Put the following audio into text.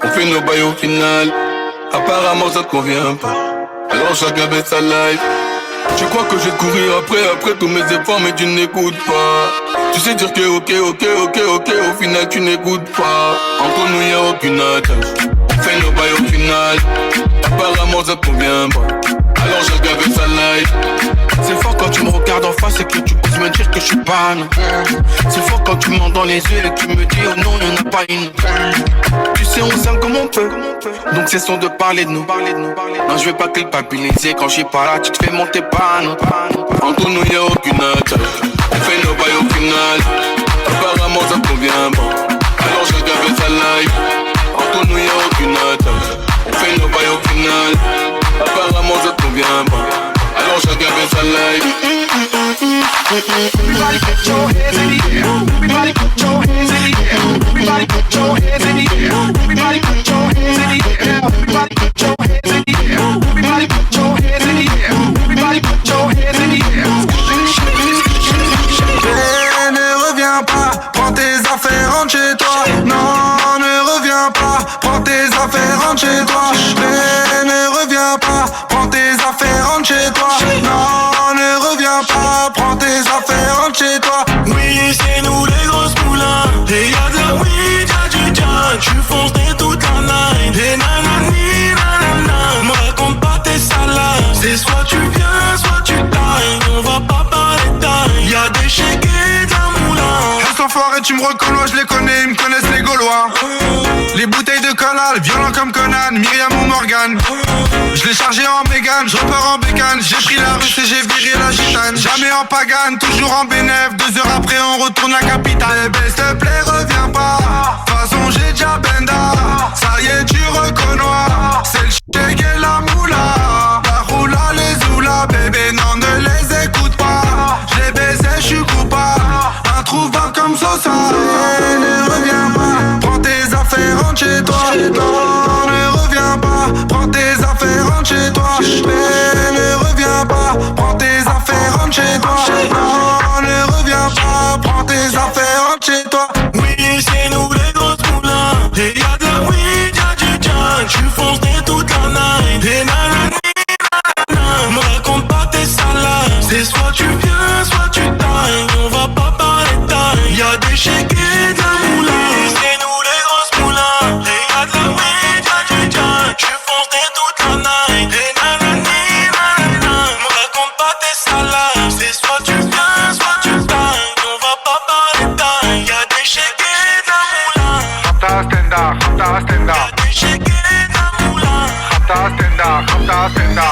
On fait nos bails au final. Apparemment ça te convient pas. Alors chacun fait sa life. Tu crois que je vais te courir après tous mes efforts, mais tu n'écoutes pas. Tu sais dire que ok, au final tu n'écoutes pas. Entre nous y'a aucune attache. On fait nos bails au final. Apparemment ça te convient pas. Alors chacun fait sa life. C'est fort quand tu me regardes en face et que tu oses me dire que je suis pas non. C'est fort quand tu mens dans les yeux et que tu me dis oh non y'en a pas une. Tu sais on s'aime comme on peut. Donc cessons de parler de nous. Non je vais pas culpabiliser quand je suis pas là. Tu te fais monter panneau. Entre nous y'a aucune attache. On fait nos bails au final. Apparemment ça te convient pas. Alors chacun fait sa life. Entre nous y'a aucune attache. On fait nos bails au final. Apparemment ça te convient pas. Alors chacun fait sa life. Everybody put your hands in the air. Everybody put your hands in the air. Everybody put your hands in the air. Everybody put your hands in the air. Everybody put your hands in the air. Everybody put your hands in the air. Everybody put your hands in the air. Ne reviens pas, prends tes affaires, rentre chez toi. Non, ne reviens pas, prends tes affaires, rentre chez toi. Ne reviens pas, prends tes affaires, rentre chez toi. Non, ne reviens pas, prends tes affaires, rentre chez toi. Oui, c'est nous les grosses moulins. Et y'a de la weed, y'a du jazz. Tu fonces dès toute la night. Et nanani, nanana. Me raconte pas tes salades. C'est soit tu viens, soit tu tailles. On va pas parler taille. Y'a des chèques et de la moulin. Elles sont forts et tu me reconnais, je les connais, ils me connaissent les Gaulois. Les bouteilles de canal, violents comme Conan, Myriam ou Morgan. Je l'ai chargé en Mégane, je repars en bécane. J'ai pris la russe et j'ai viré la gitane. Jamais en pagane, toujours en bénéf. 2 heures après on retourne la capitale. S'il te plaît reviens pas, de toute façon j'ai déjà benda. Ça y est tu reconnais, c'est le chèque et la moula. La roula, les oula, bébé non ne les écoute pas. Je les baisais, je suis coupable, introuvable comme Sosa. Ne reviens pas, prends tes affaires, rentre chez toi. Non, ne reviens pas, prends tes affaires, rentre chez toi. Ne reviens pas, prends tes affaires, rentre chez toi. Non, ne reviens pas, prends tes affaires, rentre chez toi. Oui, c'est nous les grosses moulins. Et y'a de la weed, y'a du jazz. Tu fonces dès toute la night. Et nanani, nanana. Me raconte pas tes salades. C'est soit tu viens, soit tu tailles. On va pas parler taille. Y'a des chèques et de la moulin. C'est nous les grosses moulins. Et y'a de la weed, y'a du jazz. Tu fonces dès toute la night. Et nanani, nanana. Me raconte pas tes salades. C'est soit tu viens, soit tu tailles. On va pas parler taille. Y'a des chèques et de la moulin. Rapta stenda, rapta stenda. Y'a des chèques et de la moulin. Rapta stenda, rapta stenda.